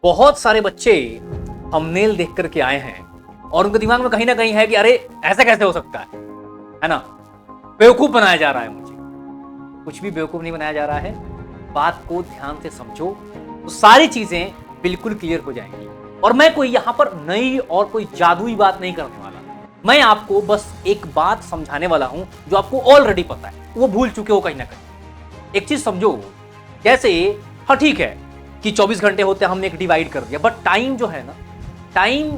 बहुत सारे बच्चे थंबनेल देख करके आए हैं और उनके दिमाग में कहीं ना कहीं है कि अरे ऐसा कैसे हो सकता है ना। बेवकूफ बनाया जा रहा है मुझे। कुछ भी बेवकूफ नहीं बनाया जा रहा है। बात को ध्यान से समझो तो सारी चीजें बिल्कुल क्लियर हो जाएंगी। और मैं कोई यहां पर नई और कोई जादुई बात नहीं करने वाला। मैं आपको बस एक बात समझाने वाला हूं जो आपको ऑलरेडी पता है, वो भूल चुके हो कहीं ना कहीं। एक चीज समझो, जैसे हाँ ठीक है कि 24 घंटे होते हैं, हमने एक डिवाइड कर दिया, बट टाइम जो है ना, टाइम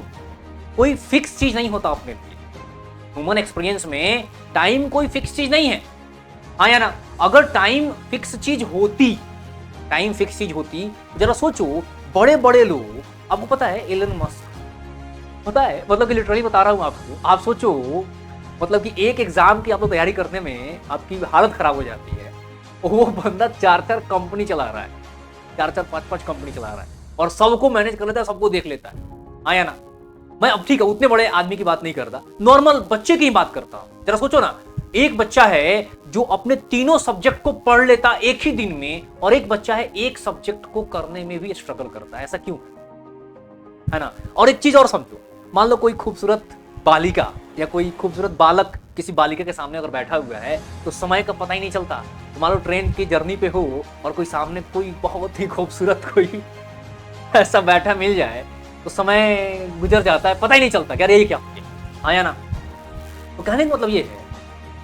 कोई फिक्स चीज नहीं होता अपने लिए। ह्यूमन एक्सपीरियंस में टाइम कोई फिक्स चीज नहीं है, हाँ या ना। अगर टाइम फिक्स चीज होती, टाइम फिक्स चीज होती, जरा सोचो, बड़े बड़े लोग, आपको पता है एलन मस्क, पता है, मतलब कि लिटरली बता रहा हूं आपको। आप सोचो, मतलब कि एक एग्जाम की आप लोग तैयारी करने में आपकी हालत खराब हो जाती है, वो बंदा 4-4 कंपनी चला रहा है, 4-4 5-5 कंपनी चला रहा है और सबको मैनेज कर लेता है, सबको देख लेता है, हाँ या ना। मैं अब ठीक है उतने बड़े आदमी की बात नहीं करता, नॉर्मल बच्चे की ही बात करता हूं। जरा सोचो ना, एक बच्चा है जो अपने तीनों सब्जेक्ट को पढ़ लेता एक ही दिन में, और एक बच्चा है एक सब्जेक्ट को करने में भी स्ट्रगल करता है। ऐसा क्यों है ना। और एक चीज और समझो, मान लो कोई खूबसूरत बालिका या कोई खूबसूरत बालक किसी बालिका के सामने अगर बैठा हुआ है तो समय का पता ही नहीं चलता। तो मान लो ट्रेन की जर्नी पे हो और कोई सामने कोई बहुत ही खूबसूरत कोई ऐसा बैठा मिल जाए तो समय गुजर जाता है, पता ही नहीं चलता कि अरे ये क्या हो गया, हाँ या ना। तो कहने का मतलब ये है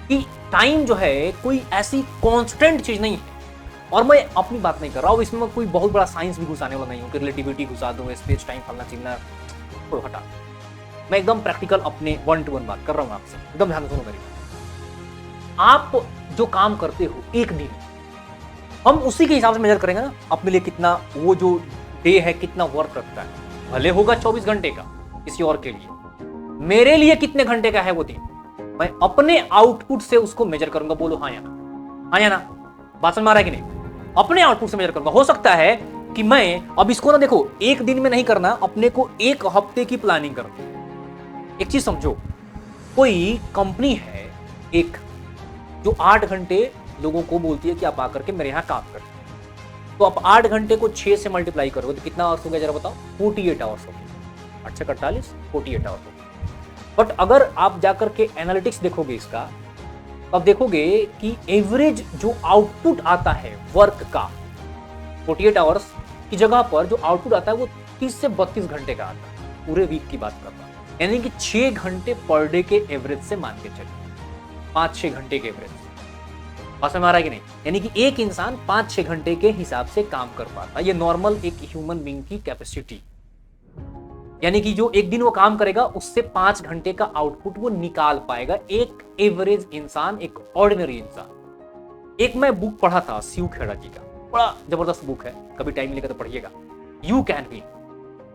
कि टाइम जो है कोई ऐसी कांस्टेंट चीज नहीं है। और मैं अपनी बात नहीं कर रहा हूँ, इसमें मैं कोई बहुत बड़ा साइंस भी घुसाने वाला नहीं हूँ कि रिलेटिविटी घुसा दूँ, स्पेस टाइम फलना चिलना, छोड़ो हटा। मैं एकदम प्रैक्टिकल अपने 1-to-1 बात कर रहा हूँ आपसे, एकदम ध्यान से सुनो मेरी। आप जो काम करते हो एक दिन, हम उसी के हिसाब से मेजर करेंगे ना अपने लिए कितना वो जो डे है कितना वर्क करता है। भले होगा 24 घंटे का किसी और के लिए, मेरे लिए कितने घंटे का है वो दिन, मैं अपने आउटपुट से उसको मेजर करूंगा। बोलो हाँ या ना, हाँ या ना। बात समझ में आ रहा है कि नहीं। अपने आउटपुट से मेजर करूंगा। हो सकता है कि मैं अब इसको ना देखो एक दिन में नहीं करना, अपने को एक हफ्ते की प्लानिंग करनी। एक चीज समझो, कोई कंपनी है एक जो 8 घंटे लोगों को बोलती है कि आप आकर के मेरे यहां काम करें, तो आप 8 घंटे को 6 से मल्टीप्लाई करोगे तो कितना आवर्स हो गया जरा बताओ। 48 आवर्स हो गया। 8 से 48, 48 आवर्स हो गया। बट अगर आप जाकर के एनालिटिक्स देखोगे इसका, तब देखोगे कि एवरेज जो आउटपुट आता है वर्क का 48 आवर्स की जगह पर जो आउटपुट आता है वो 30 से 32 घंटे का आता है। पूरे वीक की बात कर रहा हूं, यानी कि 6 घंटे पर डे के एवरेज से मान के चलिए, 5-6 घंटे के एवरेज। बात समझ में आ रहा है कि नहीं। यानी कि एक इंसान 5-6 घंटे के हिसाब से काम कर पाता है, ये नॉर्मल एक ह्यूमन बीइंग की कैपेसिटी। यानी कि जो एक दिन वो काम करेगा उससे 5 घंटे का आउटपुट वो निकाल पाएगा, एक एवरेज इंसान, एक ऑर्डिनरी इंसान। एक मैं बुक पढ़ा था शिव खेड़ा जी का, बड़ा जबरदस्त बुक है, कभी टाइम मिलेगा तो पढ़िएगा, यू कैन बी।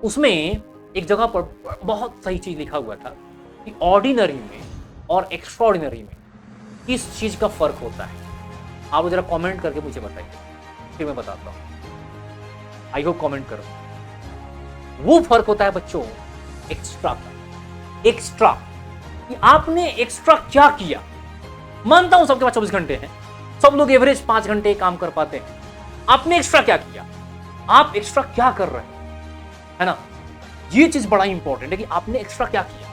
उसमें एक जगह पर बहुत सही चीज लिखा हुआ था कि ऑर्डिनरी में और एक्स्ट्राऑर्डिनरी में किस चीज का फर्क होता है। आप जरा कमेंट करके मुझे बताइए, फिर मैं बताता हूं। आई होप कमेंट करो। वो फर्क होता है बच्चों एक्स्ट्रा का। एक्स्ट्रा कि आपने एक्स्ट्रा क्या किया। मानता हूं सबके पास 24 घंटे हैं, सब लोग एवरेज 5 घंटे काम कर पाते हैं। आपने एक्स्ट्रा क्या किया, आप एक्स्ट्रा क्या कर रहे हैं, है ना। ये चीज बड़ा इंपॉर्टेंट है कि आपने एक्स्ट्रा क्या किया।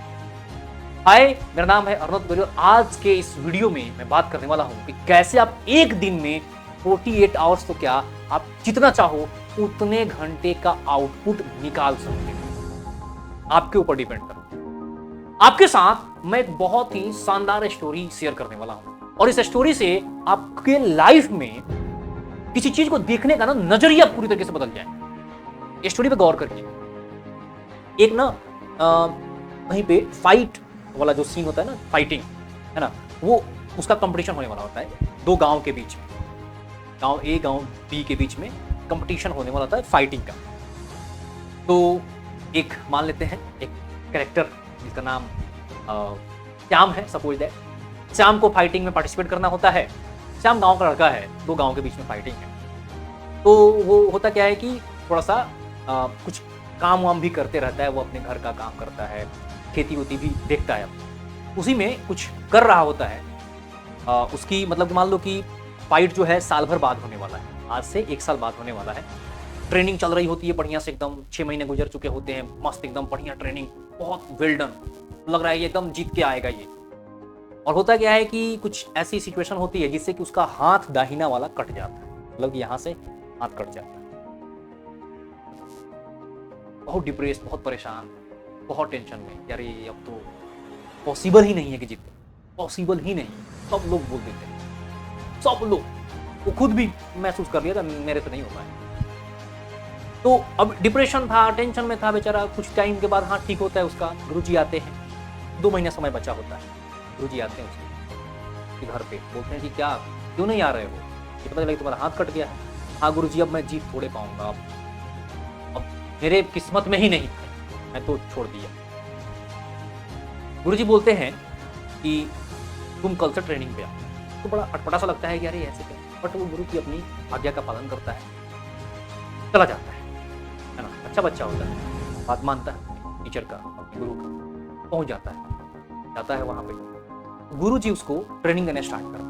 हाय, मेरा नाम है अर्नब गोरी और आज के इस वीडियो में मैं बात करने वाला हूं कि कैसे आप एक दिन में 48 आवर्स तो क्या, आप जितना चाहो उतने घंटे का आउटपुट निकाल सकते हैं। आपके ऊपर डिपेंड करो। आपके साथ मैं एक बहुत ही शानदार स्टोरी शेयर करने वाला हूं और इस स्टोरी से आपके लाइफ में किसी चीज को देखने का ना नजरिया पूरी तरीके से बदल जाए। स्टोरी पे गौर करिए। एक ना कहीं पे फाइट वाला जो सीन होता है ना, फाइटिंग, है ना, वो उसका कंपटीशन होने वाला होता है दो गांव के बीच में। गांव ए गांव बी के बीच में कंपटीशन होने वाला होता है फाइटिंग का। तो एक मान लेते हैं एक कैरेक्टर जिसका नाम श्याम है, सपोज दैट श्याम को फाइटिंग में पार्टिसिपेट करना होता है। श्याम गांव का लड़का है, दो गांव के बीच में फाइटिंग है। तो वो होता क्या है कि थोड़ा सा कुछ काम वाम भी करते रहता है, वो अपने घर का काम करता है, खेती होती भी देखता है। उसी में कुछ कर रहा होता है। उसकी मतलब मान लो कि फाइट जो है साल भर बाद होने वाला है, आज से 1 साल बाद होने वाला है। ट्रेनिंग चल रही होती है बढ़िया से, एकदम 6 महीने गुजर चुके होते हैं, मस्त एकदम बढ़िया ट्रेनिंग, बहुत वेल डन, लग रहा है ये एकदम जीत के आएगा ये। और होता क्या है कि कुछ ऐसी सिचुएशन होती है जिससे कि उसका हाथ दाहिना वाला कट जाता है, मतलब यहाँ से हाथ कट जाता है, बहुत डिप्रेस, बहुत परेशान, बहुत टेंशन में, यार ये अब तो पॉसिबल ही नहीं है कि जीते, पॉसिबल ही नहीं। सब लोग बोल देते हैं, सब लोग, वो खुद भी महसूस कर लिया था मेरे से नहीं हो पाया। तो अब डिप्रेशन था, टेंशन में था बेचारा। कुछ टाइम के बाद हाँ ठीक होता है उसका, गुरुजी आते हैं, 2 महीना समय बचा होता है, गुरुजी आते हैं उसके घर पे, बोलते हैं कि क्या क्यों नहीं आ रहे हो, ये पता चला तुम्हारा हाथ कट गया है। हाँ गुरुजी अब मैं जीत थोड़े पाऊंगा, अब मेरे किस्मत में ही नहीं था, मैं तो छोड़ दिया। गुरुजी बोलते हैं कि तुम कल से ट्रेनिंग पे आओ। तो बड़ा अटपटा सा लगता है कि यार ये ऐसे क्या, बट वो गुरु की अपनी आज्ञा का पालन करता है, चला जाता है ना। अच्छा बच्चा होता है, बात मानता है टीचर का, गुरु का, पहुंच जाता है वहां पे। गुरु जी उसको ट्रेनिंग देना स्टार्ट करते,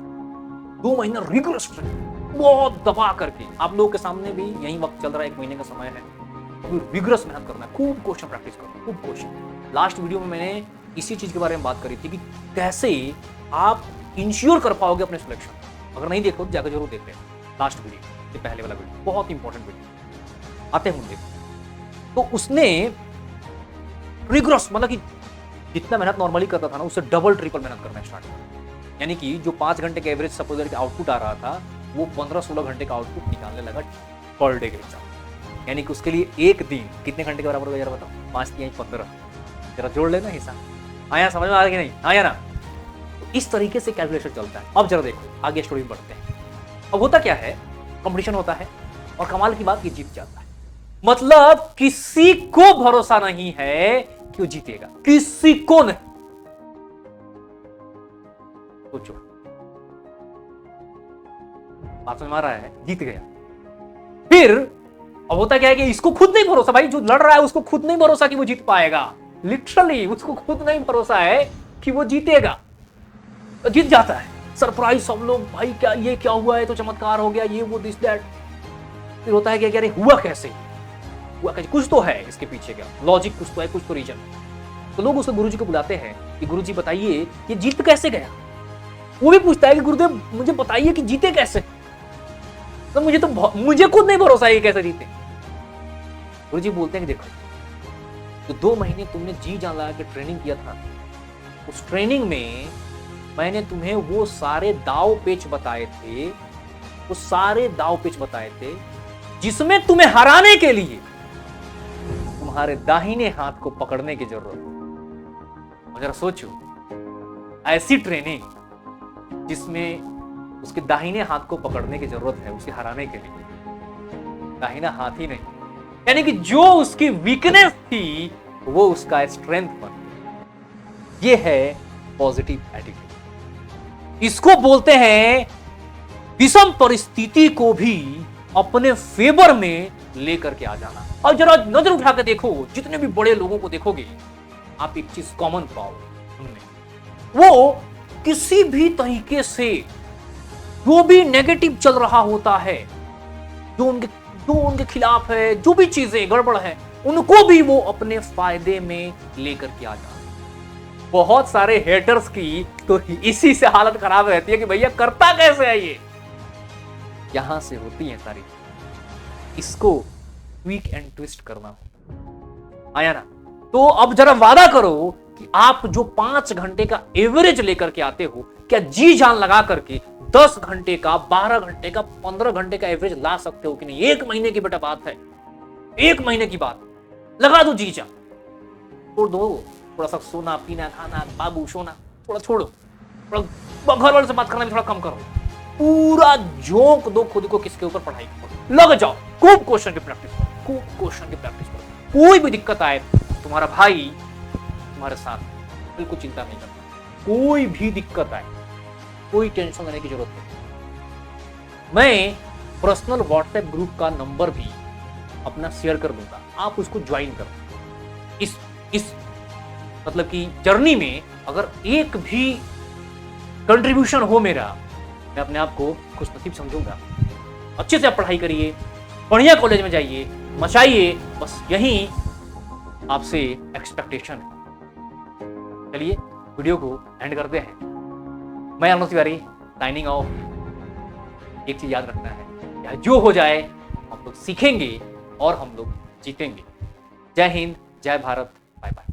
2 महीना रिगरस ट्रेनिंग, बहुत दबा करके। आप लोगों के सामने भी यही वक्त चल रहा है, 1 महीने का समय है, रिगरस मेहनत करना है, खूब क्वेश्चन प्रैक्टिस करना, खूब क्वेश्चन। लास्ट वीडियो में मैंने इसी चीज के बारे में बात करी थी कि कैसे आप इंश्योर कर पाओगे अपने सिलेक्शन। अगर नहीं देखो तो जाकर जरूर देखते हैं लास्ट वीडियो, ये पहले वाला वीडियो, बहुत इंपॉर्टेंट वीडियो, आते होंगे। तो उसने रिगरस, मतलब कि जितना मेहनत नॉर्मली करता था ना, उससे डबल ट्रिपल मेहनत करना स्टार्ट किया। यानी कि जो 5 घंटे का एवरेज सपोज के आउटपुट आ रहा था, वो 15-16 घंटे का आउटपुट निकालने लगा पर डे के हिसाब। यानी कि उसके लिए एक दिन कितने घंटे के बराबर होगा जरा बताओ, 5 3 15, जरा जोड़ लेना हिसाब, आया समझ में आ रहा कि नहीं आया ना। तो इस तरीके से कैलकुलेशन चलता है। अब जरा देखो आगे स्टोरी में बढ़ते हैं। अब होता क्या है, कंपटीशन होता है और कमाल की बात ये जीत जाता है। मतलब किसी को भरोसा नहीं है कि वो जीतेगा, किसी को नहीं। सोचो, बात समझ में आ रहा है, जीत गया। फिर अब होता क्या है कि इसको खुद नहीं भरोसा, भाई जो लड़ रहा है उसको खुद नहीं भरोसा कि वो जीत पाएगा, लिटरली उसको खुद नहीं भरोसा है कि वो जीतेगा, जीत जाता है। सरप्राइज, सब लोग भाई क्या ये क्या हुआ है, तो चमत्कार हो गया, ये वो दिस दैट। फिर होता है कि अरे हुआ कैसे, हुआ कैसे, कुछ तो है इसके पीछे का लॉजिक, कुछ तो है, कुछ तो रीजन। तो लोग उसको गुरुजी को बुलाते हैं कि गुरुजी बताइए ये जीत कैसे गया। वो भी पूछता है कि गुरुदेव मुझे बताइए कि जीते कैसे, तो मुझे खुद नहीं भरोसा है ये कैसे जीते। गुरुजी बोलते हैं कि देखो, तो 2 महीने तुमने जी जान लगा के ट्रेनिंग किया था, उस ट्रेनिंग में मैंने तुम्हें वो सारे दाव पेच बताए थे, वो सारे दाव पेच बताए थे जिसमें तुम्हें हराने के लिए तुम्हारे दाहिने हाथ को पकड़ने की जरूरत है। और जरा सोचो, ऐसी ट्रेनिंग जिसमें उसके दाहिने हाथ को पकड़ने की जरूरत है उसे हराने के लिए, दाहिना हाथ ही नहीं, यानी कि जो उसकी वीकनेस थी वो उसका स्ट्रेंथ बन गया। ये है पॉजिटिव एटीट्यूड। इसको बोलते हैं विषम परिस्थिति को भी अपने फेवर में लेकर के आ जाना। और जरा नजर उठा के देखो, जितने भी बड़े लोगों को देखोगे आप एक चीज कॉमन पाओगे उनमें, वो किसी भी तरीके से जो भी नेगेटिव चल रहा होता है, जो उनके खिलाफ है, जो भी चीजें गड़बड़ है, उनको भी वो अपने फायदे में लेकर के आ जाते। बहुत सारे हेटर्स की तो इसी से हालत खराब रहती है कि भैया करता कैसे है ये, यहां से होती है सारी। इसको ट्विक एंड ट्विस्ट करना आया ना। तो अब जरा वादा करो कि आप जो 5 घंटे का एवरेज लेकर के आते हो, क्या जी जान लगा करके 10 घंटे का, 12 घंटे का, 15 घंटे का एवरेज ला सकते हो कि नहीं। 1 महीने की बेटा बात है, 1 महीने की बात, लगा दो जी जान, छोड़ दो थोड़ा सा सोना पीना खाना, बाबू सोना थोड़ा छोड़ो, थोड़ा घर वालों से बात करना भी थोड़ा कम करो, पूरा झोंक दो खुद को किसके ऊपर, पढ़ाई करो, लग जाओ, खूब क्वेश्चन की प्रैक्टिस करो, खूब क्वेश्चन की प्रैक्टिस करो। कोई भी दिक्कत आए, तुम्हारा भाई तुम्हारे साथ, बिल्कुल चिंता नहीं करता। कोई भी दिक्कत आए, कोई टेंशन लेने की जरूरत नहीं। मैं पर्सनल व्हाट्सएप ग्रुप का नंबर भी अपना शेयर कर दूंगा, आप उसको ज्वाइन करो। इस मतलब कि जर्नी में अगर एक भी कंट्रीब्यूशन हो मेरा, मैं अपने आप को खुशनसीब समझूंगा। अच्छे से आप पढ़ाई करिए, बढ़िया कॉलेज में जाइए, मचाइए, बस यही आपसे एक्सपेक्टेशन है। चलिए वीडियो को एंड करते हैं। मैं अनुज तिवारी साइनिंग ऑफ। एक चीज याद रखना है, या जो हो जाए हम लोग सीखेंगे और हम लोग जीतेंगे। जय हिंद, जय भारत, बाय बाय।